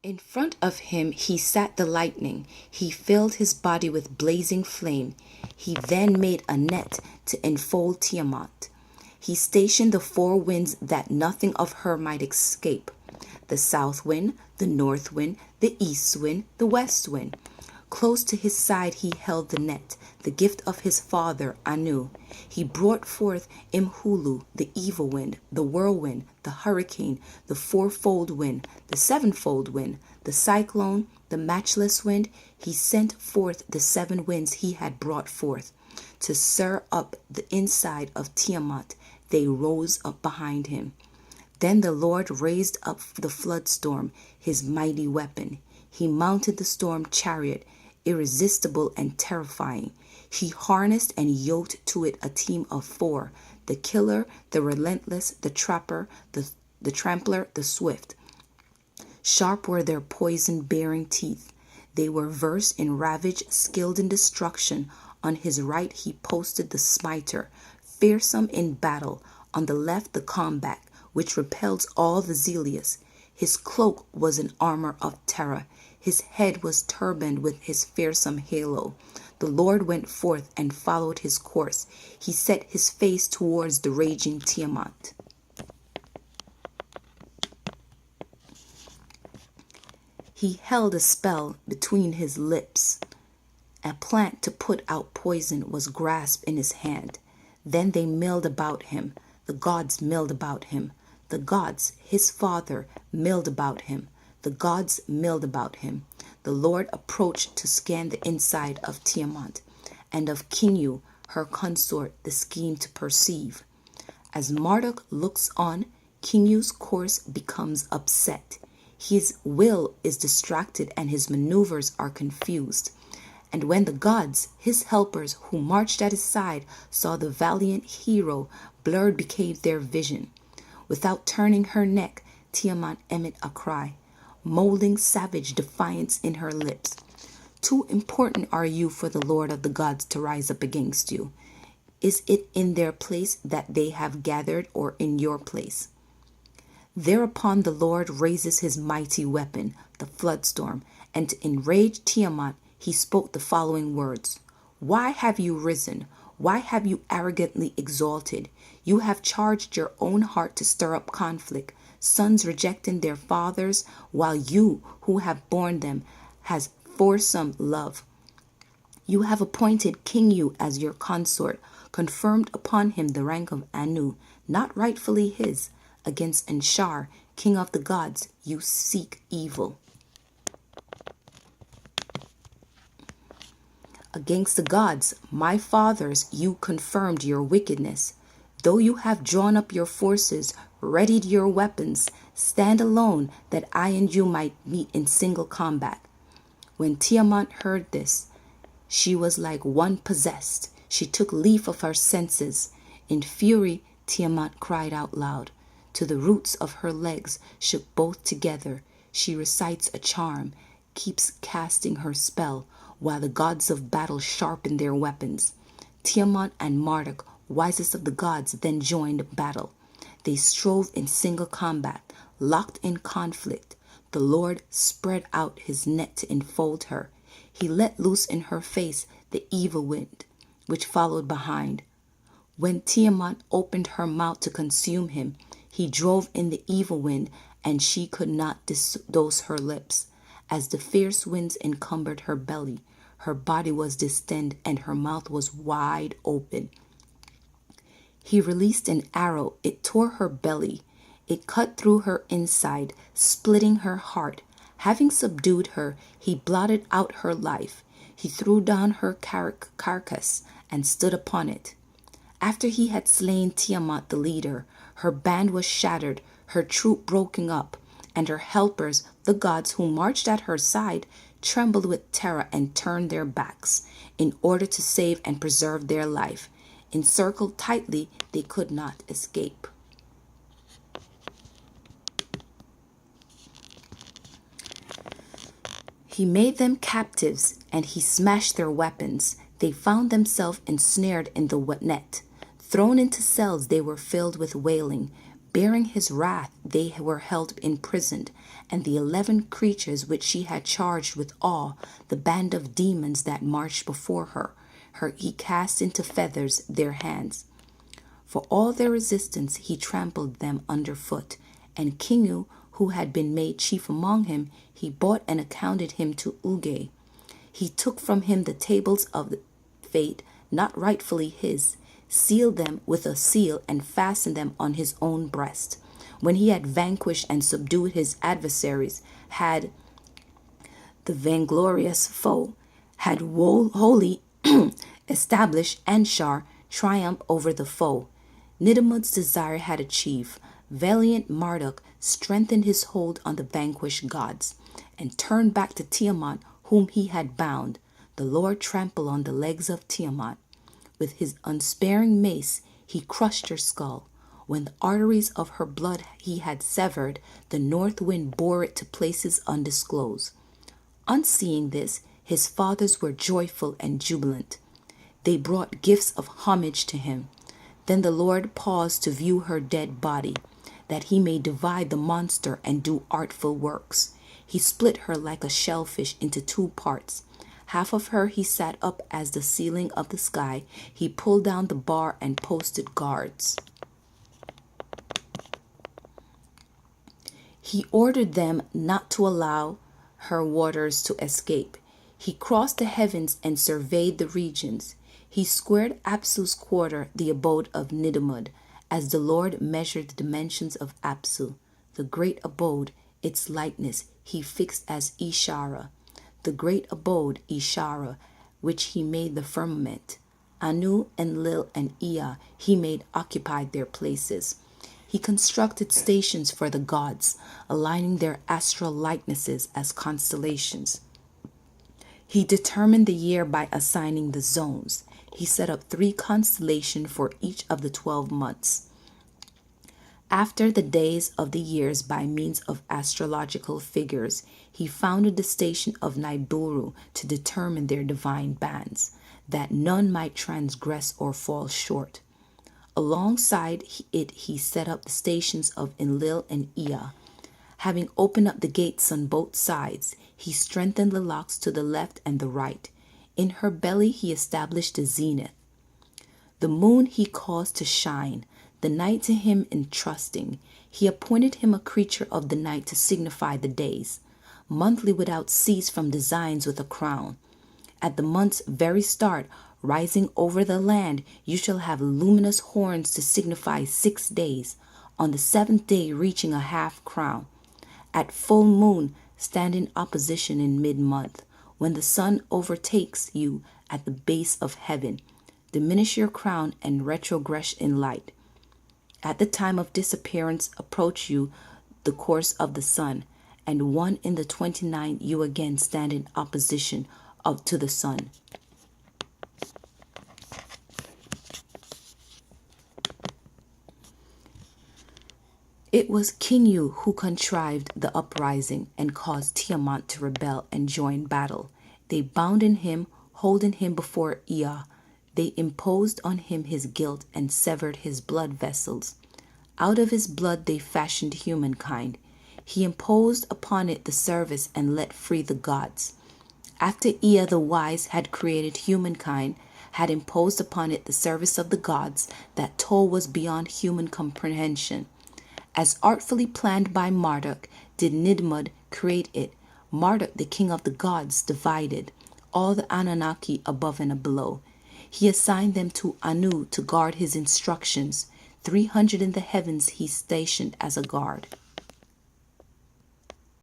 In front of him he sat the lightning. He filled his body with blazing flame. He then made a net to enfold Tiamat. He stationed the four winds that nothing of her might escape: the south wind, the north wind, the east wind, the west wind. Close to his side he held the net, the gift of his father Anu. He brought forth Imhulu, the evil wind, the whirlwind, the hurricane, the fourfold wind, the sevenfold wind, the cyclone, the matchless wind. He sent forth the seven winds he had brought forth. To stir up the inside of Tiamat, they rose up behind him. Then the Lord raised up the flood storm, his mighty weapon. He mounted the storm chariot, irresistible and terrifying. He harnessed and yoked to it a team of four: the killer, the relentless, the trapper, the trampler, the swift. Sharp were their poison-bearing teeth. They were versed in ravage, skilled in destruction. On his right he posted the smiter, fearsome in battle. On the left the combat, which repels all the zealous. His cloak was an armor of terror. His head was turbaned with his fearsome halo. The Lord went forth and followed his course. He set his face towards the raging Tiamat. He held a spell between his lips. A plant to put out poison was grasped in his hand. Then they milled about him. The gods milled about him. The gods, his father, milled about him. The gods milled about him. The Lord approached to scan the inside of Tiamat, and of Kingu, her consort, the scheme to perceive. As Marduk looks on, Kingu's course becomes upset. His will is distracted and his maneuvers are confused. And when the gods, his helpers, who marched at his side, saw the valiant hero, blurred became their vision. Without turning her neck, Tiamat emitted a cry, molding savage defiance in her lips. Too important are you for the Lord of the gods to rise up against you. Is it in their place that they have gathered, or in your place? Thereupon the Lord raises his mighty weapon, the flood storm, and to enrage Tiamat, he spoke the following words: Why have you risen? Why have you arrogantly exalted? You have charged your own heart to stir up conflict, sons rejecting their fathers, while you, who have borne them, has forsome love. You have appointed Kingu as your consort, confirmed upon him the rank of Anu, not rightfully his. Against Enshar, king of the gods, you seek evil. Against the gods, my fathers, you confirmed your wickedness. Though you have drawn up your forces, readied your weapons, stand alone, that I and you might meet in single combat. When Tiamat heard this, she was like one possessed. She took leave of her senses. In fury, Tiamat cried out loud. To the roots of her legs shook both together. She recites a charm, keeps casting her spell, while the gods of battle sharpen their weapons. Tiamat and Marduk, wisest of the gods, then joined battle. They strove in single combat, locked in conflict. The Lord spread out his net to enfold her. He let loose in her face the evil wind, which followed behind. When Tiamat opened her mouth to consume him, he drove in the evil wind, and she could not dose her lips. As the fierce winds encumbered her belly, her body was distended, and her mouth was wide open. He released an arrow. It tore her belly. It cut through her inside, splitting her heart. Having subdued her, he blotted out her life. He threw down her carcass and stood upon it. After he had slain Tiamat the leader, her band was shattered, her troop broken up, and her helpers, the gods who marched at her side, trembled with terror and turned their backs in order to save and preserve their life. Encircled tightly, they could not escape. He made them captives, and he smashed their weapons. They found themselves ensnared in the net. Thrown into cells, they were filled with wailing. Bearing his wrath, they were held imprisoned, and the 11 creatures which she had charged with awe, the band of demons that marched before her, he cast into feathers their hands. For all their resistance, he trampled them underfoot. And Kingu, who had been made chief among him, he bought and accounted him to Uge. He took from him the tables of the fate, not rightfully his, sealed them with a seal, and fastened them on his own breast. When he had vanquished and subdued his adversaries, had the vainglorious foe, had wholly established Anshar triumph over the foe. Nidamud's desire had achieved. Valiant Marduk strengthened his hold on the vanquished gods, and turned back to Tiamat, whom he had bound. The Lord trampled on the legs of Tiamat. With his unsparing mace, he crushed her skull. When the arteries of her blood he had severed, the north wind bore it to places undisclosed. On seeing this, his fathers were joyful and jubilant. They brought gifts of homage to him. Then the Lord paused to view her dead body, that he may divide the monster and do artful works. He split her like a shellfish into 2 parts. Half of her he sat up as the ceiling of the sky. He pulled down the bar and posted guards. He ordered them not to allow her waters to escape. He crossed the heavens and surveyed the regions. He squared Apsu's quarter, the abode of Nidamud, as the Lord measured the dimensions of Apsu. The great abode, its likeness, he fixed as Ishara. The great abode, Ishara, which he made the firmament. Anu, Enlil, and Ea he made occupied their places. He constructed stations for the gods, aligning their astral likenesses as constellations. He determined the year by assigning the zones. He set up 3 constellations for each of the 12 months. After the days of the years by means of astrological figures, he founded the station of Nibiru to determine their divine bands, that none might transgress or fall short. Alongside it he set up the stations of Enlil and Ea. Having opened up the gates on both sides, he strengthened the locks to the left and the right. In her belly he established the zenith. The moon he caused to shine, the night to him entrusting. He appointed him a creature of the night to signify the days, monthly without cease from designs with a crown. At the month's very start, rising over the land, you shall have luminous horns to signify 6 days, on the 7th day reaching a half crown. At full moon, stand in opposition in mid-month. When the sun overtakes you at the base of heaven, diminish your crown and retrogress in light. At the time of disappearance, approach you the course of the sun, and 1 in the 29 you again stand in opposition to the sun. It was Kingu who contrived the uprising and caused Tiamat to rebel and join battle. They bound him, holding him before Ea. They imposed on him his guilt and severed his blood vessels. Out of his blood they fashioned humankind. He imposed upon it the service and let free the gods. After Ea the wise had created humankind, had imposed upon it the service of the gods, that toll was beyond human comprehension. As artfully planned by Marduk did Nidmud create it. Marduk, the king of the gods, divided all the Anunnaki above and below. He assigned them to Anu to guard his instructions. 300 in the heavens he stationed as a guard.